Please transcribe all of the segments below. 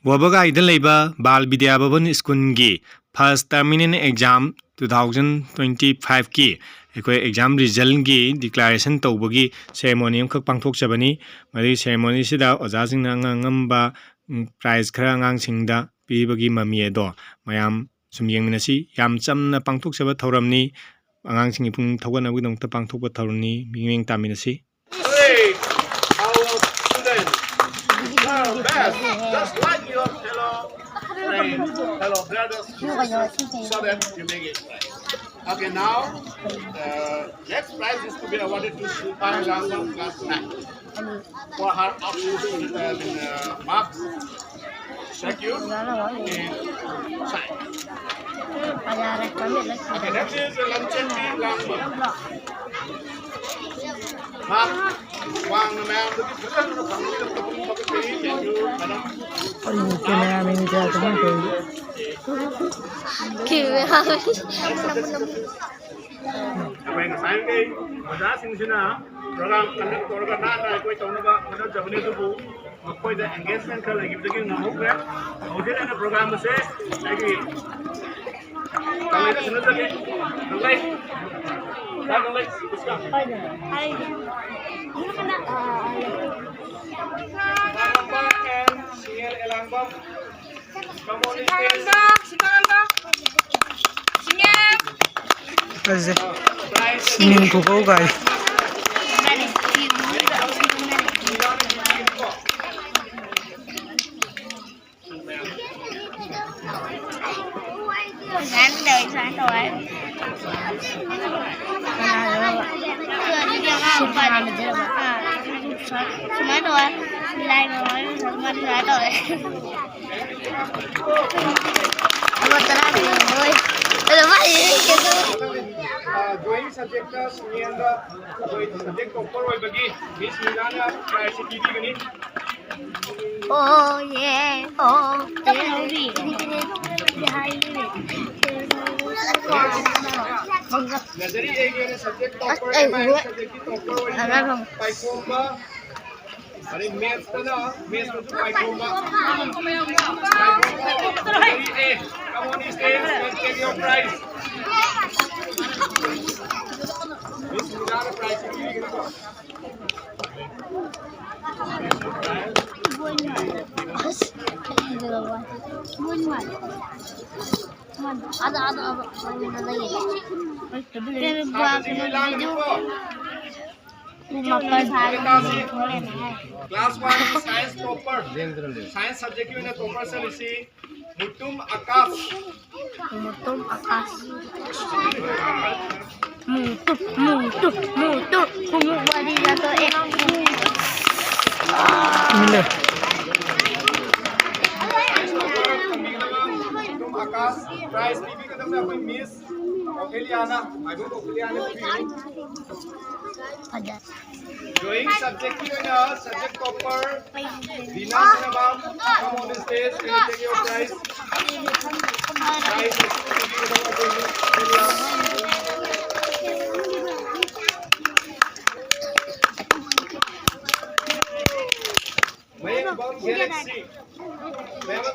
Wabagai Leba Bal Vidya Bhavan School Gi First Terminal Exam 2025 Ki Ekoi exam result gi declaration tawbagi ceremony amkhak pangthokchabani mari ceremony sida ojasingna ngamba prize khara angangsingda pibagi mami edo mayam sum yengminasi yam chamna pangthokchaba thauramni angangsing ipung thawganabgi dongta pangthokba thaurni mingming taminasi. Great, our students are best, just like your fellow friends, fellow brothers, so that you make it right. Okay, now next prize is to be awarded to Sultan Rambam class 9 for her outstanding marks, secure, and science. Okay, next is Lanchetti Rambam. Mark, Wang Nam, program conduct program na koi tawna ba mana jabni tu bu koi da engagement kar lagi bidagi namu kre audit and program se lagi kami sudah lagi mulai dah mulai iska hai Bambang and Singer Elambam Singing kuko guys. Drawing subject ka sinianda subject topper hoy bagi Miss Milana prize TV gani Oh yeah, oh Nazari ege subject topper hai subject ki topper hoy pai komba अरे maths तो ना maths में तो pai komba Nazari e come on stage and take your prize Miss Milana prize TV gani Class 1 science topper science subject में topper से लिसी Mutum Akash Akash prize TV का तुमने अपनी Miss Opheliana I don't Opheliana drawing subject की ना subject topper Dina Sinabam come on the stage and take your prize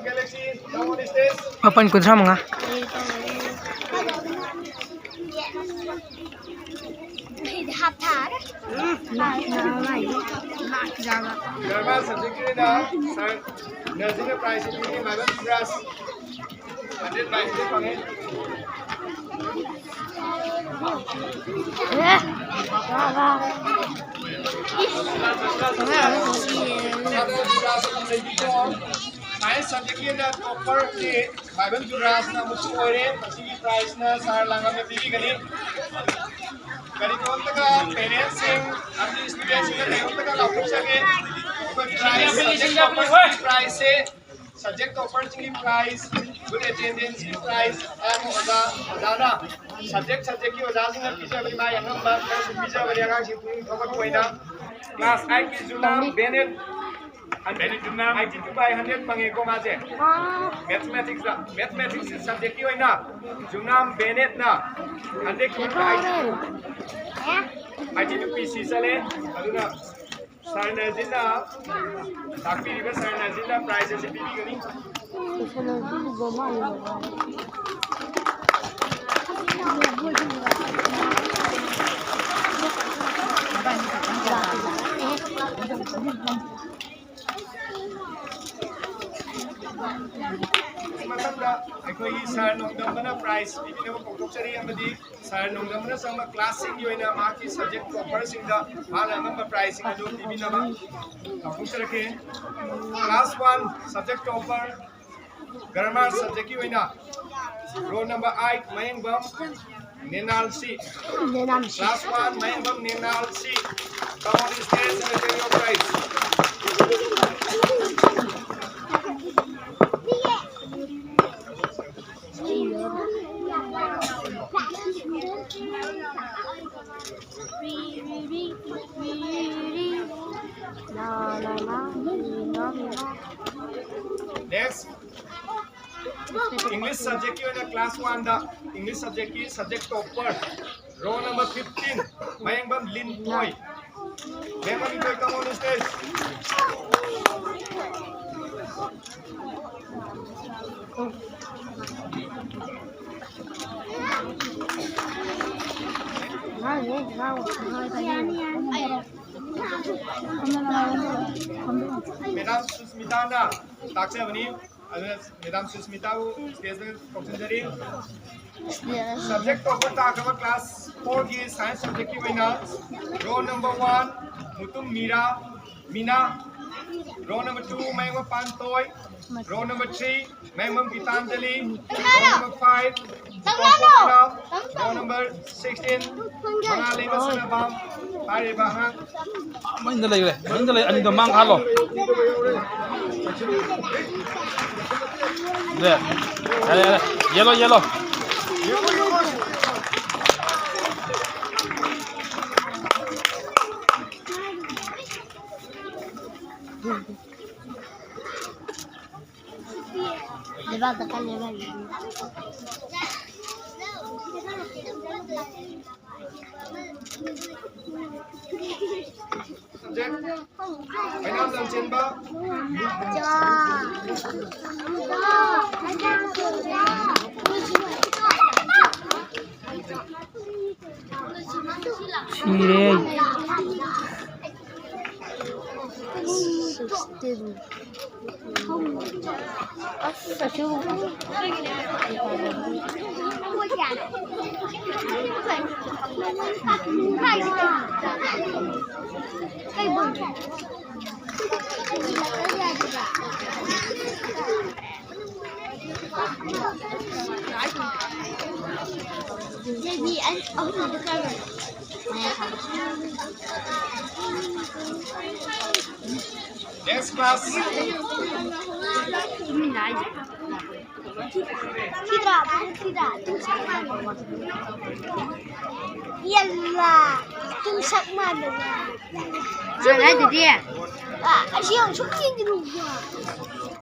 Galaxy come on the stage Papan kudra mga. Normal subject ke na nursing का price ini malam plus 100 price ini panggil Science subject ke na topper ke malam juras na musuh orang pasti price na sar langam में PV गली करी कौन तक parents Singh अपनी students के कौन तक लाभुक सके price से subject opportunity prize good attendance prize and oda subject की oda सिंह pizza बड़ी माँ यहाँ बात pizza बड़ी आगे सिंह थोड़ा कोई ना class 8 की जुलाम Bennett Bennett जुलाम 82/100 पंगे को माजे mathematics subject की होई ना जुलाम Bennett ना 100 की 82 PC चले अदुना Sarnazina, Taki River Sarnazina prizes if you matanda akhoi sar nongdamna prize bibina pokchari amadi sar nongdamna sama classic yoina maki subject topper singda hala ngamba prize sing adu bibina ma pokcharake class 1 subject topper grammar subject yoina roll number 8 Mayangbam Nenal C class 1 Mayangbam Nenal C come on stage and take your prize. Next, English subject in class 1 the English subject is subject topper row number 15 Mayangbam Lin Toy. Mayangbam Lin Toy, come on stage. Madam Susmita na taksha bani Madam Susmita ko stage पे considering subject of the class 4 की science subject की वैना row number 1 Mutum Mina row number 2 Mayangbam Pantoy row number 3 Mayangbam Gitanjali row number 5 row number 16 Mangali Masanabam Pare Bahang Mình đây này, mình đây anh cầm mang ăn rồi. Đây, đây, yellow. Levanta, levanta. subject phải nam dòng trên ba Jadi aku nak dekat. next class Tidak. Iyalah, tumsak mana? Mana dia? Ah, asyik yang cuci di rumah.